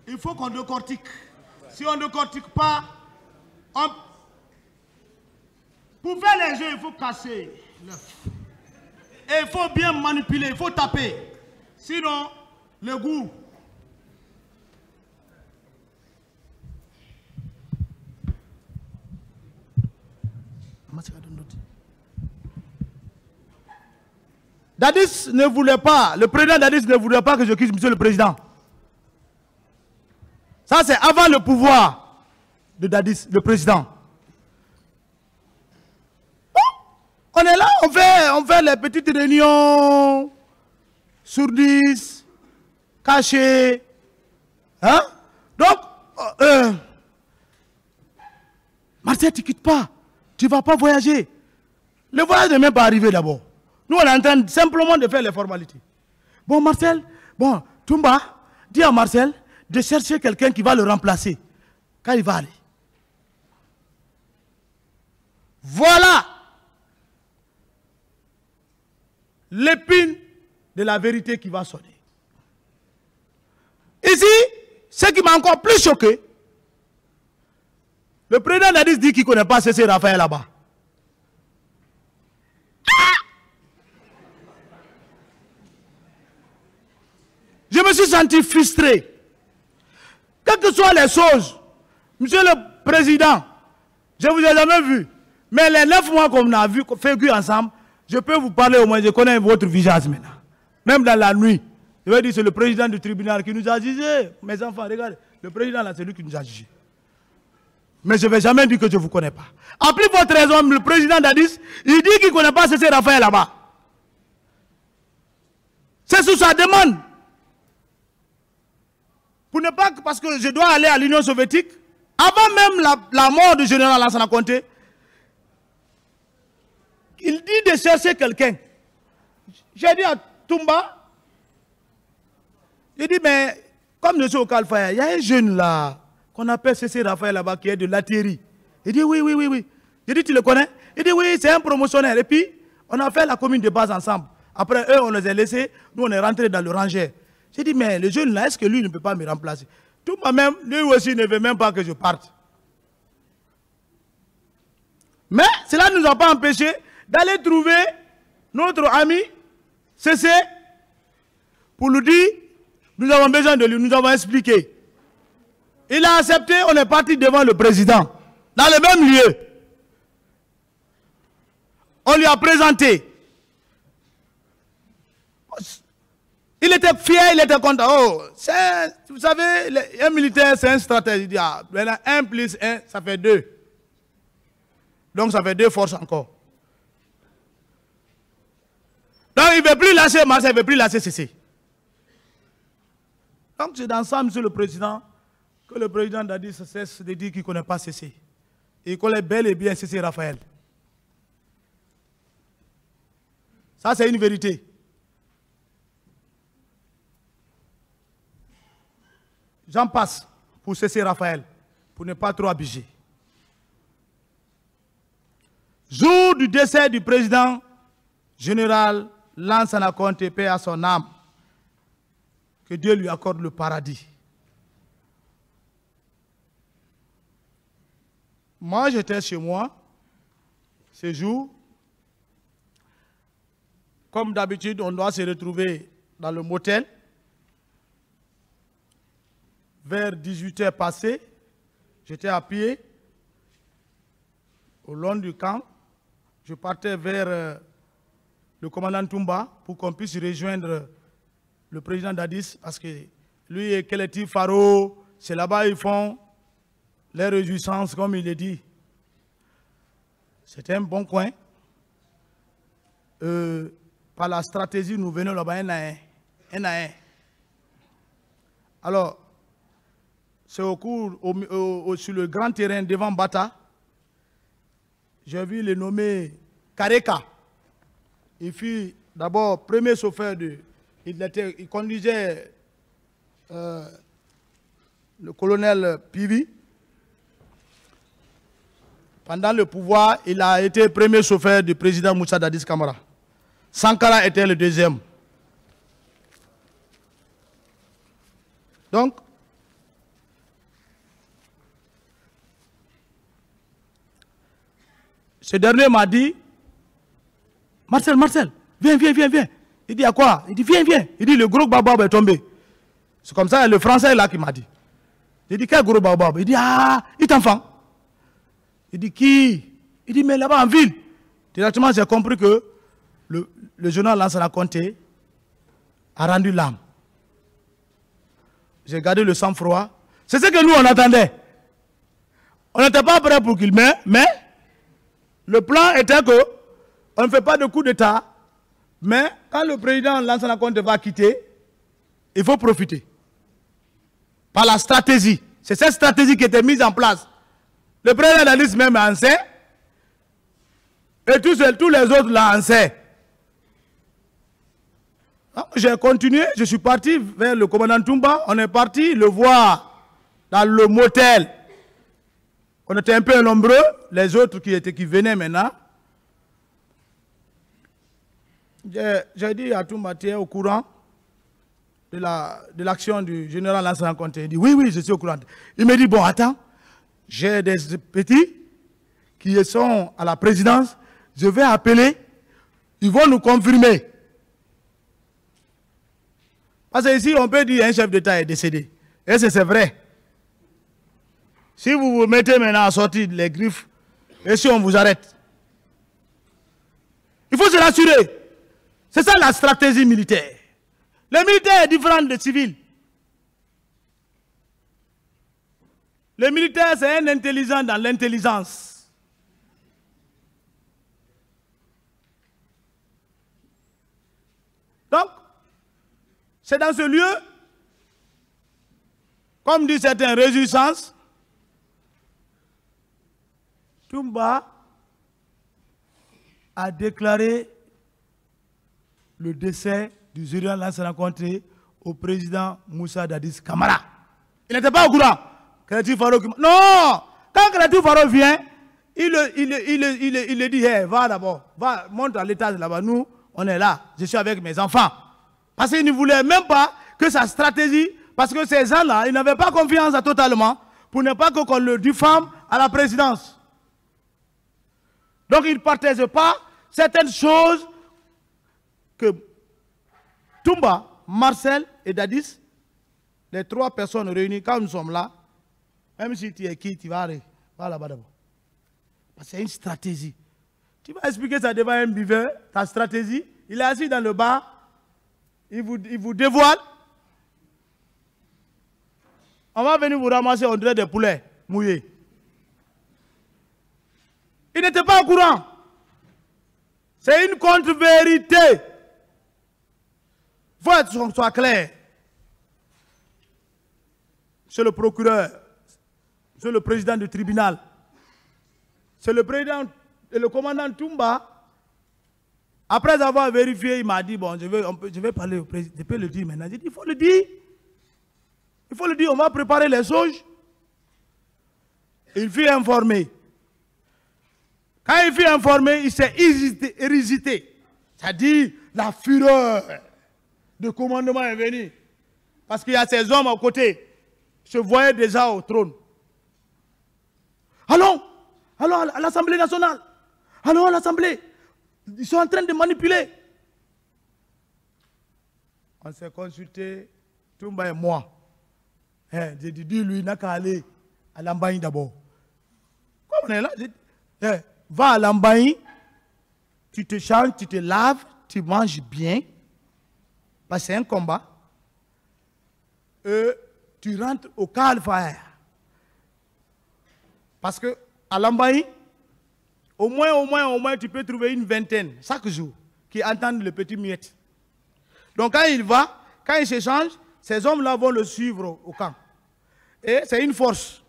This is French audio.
Il faut qu'on décortique. Si on ne décortique pas, pour faire les jeux, il faut casser l'œuf. Et il faut bien manipuler, il faut taper. Sinon, le goût. Dadis ne voulait pas, le président Dadis ne voulait pas que je quitte monsieur le président. Ça, c'est avant le pouvoir de Dadis, le président. On est là, on fait les petites réunions sourdises, cachées. Hein? Donc, Marcel, tu ne quittes pas. Tu ne vas pas voyager. Le voyage n'est même pas arrivé d'abord. Nous, on est en train simplement de faire les formalités. Bon, Marcel, bon, Toumba, dis à Marcel de chercher quelqu'un qui va le remplacer quand il va aller. Voilà l'épine de la vérité qui va sonner. Ici, ce qui m'a encore plus choqué, le président Dadis dit qu'il ne connaît pas C.C. Raphaël là-bas. Je me suis senti frustré. Quelles que soient les choses, monsieur le président, je ne vous ai jamais vu. Mais les 9 mois qu'on a vu, qu'on fait ensemble, je peux vous parler au moins, je connais votre visage maintenant. Même dans la nuit. Je vais dire, c'est le président du tribunal qui nous a jugé. Mes enfants, regardez, le président là, c'est lui qui nous a jugé. Mais je ne vais jamais dire que je ne vous connais pas. À plus votre raison, le président Dadis, il dit qu'il ne connaît pas C.C. Raphaël là-bas. C'est sous sa demande. Pour ne pas, parce que je dois aller à l'Union soviétique, avant même la mort du général Lansana Conté, il dit de chercher quelqu'un. J'ai dit à Toumba, j'ai dit, mais comme je suis au Kalfaya, il y a un jeune là, qu'on appelle C.C. Raphaël là-bas, qui est de Lathéry. Il dit, oui. J'ai dit, tu le connais? Il dit, oui, c'est un promotionnaire. Et puis, on a fait la commune de base ensemble. Après, eux, on les a laissés, nous, on est rentrés dans le rangère. J'ai dit, mais le jeune là, est-ce que lui ne peut pas me remplacer? Tout moi-même, lui aussi ne veut même pas que je parte. Mais cela ne nous a pas empêché d'aller trouver notre ami C.C. pour lui dire, nous avons besoin de lui, nous avons expliqué. Il a accepté, on est parti devant le président, dans le même lieu. On lui a présenté. Il était fier, il était content. Oh, vous savez, un militaire, c'est un stratège. Il dit, ah, 1 plus 1, ça fait 2. Donc, ça fait 2 forces encore. Donc, il ne veut plus lâcher Marseille, il ne veut plus lâcher C.C. Donc, c'est dans ça, monsieur le président, que le président Dadis cesse de dire qu'il ne connaît pas C.C. Il connaît bel et bien C.C. Raphaël. Ça, c'est une vérité. J'en passe pour C.C. Raphaël, pour ne pas trop abuser. Jour du décès du président général Lansana Conté, paix à son âme, que Dieu lui accorde le paradis. Moi, j'étais chez moi, ce jour. Comme d'habitude, on doit se retrouver dans le motel. Vers 18h passées, j'étais à pied, au long du camp. Je partais vers le commandant Toumba pour qu'on puisse rejoindre le président Dadis, parce que lui et Keleti Faro, c'est là-bas ils font les réjouissances, comme il est dit. C'était un bon coin. Par la stratégie, nous venons là-bas un à un. Alors, c'est au cours, sur le grand terrain devant Bata, j'ai vu le nommé Kareka. Il fut d'abord premier chauffeur il conduisait le colonel Pivi. Pendant le pouvoir, il a été premier chauffeur du président Moussa Dadis Camara. Sankara était le deuxième. Donc, ce dernier m'a dit, Marcel, viens. Il dit, à quoi? Il dit, viens. Il dit, le gros baobab est tombé. C'est comme ça, le français là qui m'a dit. J'ai dit, quel gros baobab? Il dit, il t'enfant. Il dit, qui? Il dit, mais là-bas en ville. Directement, j'ai compris que le journal Lansana Conté a rendu l'âme. J'ai gardé le sang-froid. C'est ce que nous, on attendait. On n'était pas prêt pour qu'il meure, mais le plan était que on ne fait pas de coup d'État, mais quand le président Lansana Conté va quitter, il faut profiter. Par la stratégie. C'est cette stratégie qui était mise en place. Le président Dadis même en sait, et tous les autres là en sait. J'ai continué, je suis parti vers le commandant Toumba, on est parti le voir dans le motel. On était un peu nombreux, les autres qui venaient maintenant. J'ai dit à Toumba, tu es au courant de l'action du général Lansana Conté. Il dit, oui, je suis au courant. Il me dit, bon, attends, j'ai des petits qui sont à la présidence, je vais appeler, ils vont nous confirmer. Parce que ici, on peut dire qu'un chef d'État est décédé. Et c'est vrai. Si vous vous mettez maintenant à sortir les griffes, et si on vous arrête, il faut se rassurer. C'est ça la stratégie militaire. Le militaire est différent des civils. Le militaire, c'est un intelligent dans l'intelligence. Donc, c'est dans ce lieu, comme dit certains réjouissances, Toumba a déclaré le décès du général Lansana Conté au président Moussa Dadis Camara. Il n'était pas au courant. Non! Quand Kalatou Faro vient, il le dit, hey, va d'abord, va, monte à l'étage là-bas, nous, on est là, je suis avec mes enfants. Parce qu'il ne voulait même pas que sa stratégie, parce que ces gens-là, ils n'avaient pas confiance totalement, pour ne pas qu'on le diffame à la présidence. Donc il ne partage pas certaines choses que Toumba, Marcel et Dadis, les trois personnes réunies, quand nous sommes là, même si tu es qui, tu vas là-bas d'abord. Parce que c'est une stratégie. Tu vas expliquer ça devant un buveur, ta stratégie. Il est assis dans le bar, il vous dévoile. On va venir vous ramasser, on dirait des poulets mouillés. Il n'était pas au courant. C'est une contre-vérité. Il faut que ce soit clair. C'est le procureur, c'est le président du tribunal, c'est le président et le commandant Toumba. Après avoir vérifié, il m'a dit, bon, je vais parler au président, je peux le dire maintenant. J'ai dit, il faut le dire. Il faut le dire, on va préparer les sauges. Il fut informé. Quand il fut informé, il s'est hésité. C'est-à-dire, la fureur de commandement est venue. Parce qu'il y a ces hommes à côté, se voyaient déjà au trône. Allons à l'Assemblée nationale. Allons à l'Assemblée. Ils sont en train de manipuler. On s'est consulté, Toumba et moi. J'ai dit, lui, il n'a qu'à aller à Lambaye d'abord. Comme on est là, j'ai dit, va à Lambaye, tu te changes, tu te laves, tu manges bien, parce que c'est un combat. Tu rentres au Calvaire. Parce que à Lambaye, au moins, tu peux trouver une vingtaine, chaque jour, qui entendent le petit miette. Donc quand il va, quand il se change, ces hommes-là vont le suivre au camp. Et c'est une force.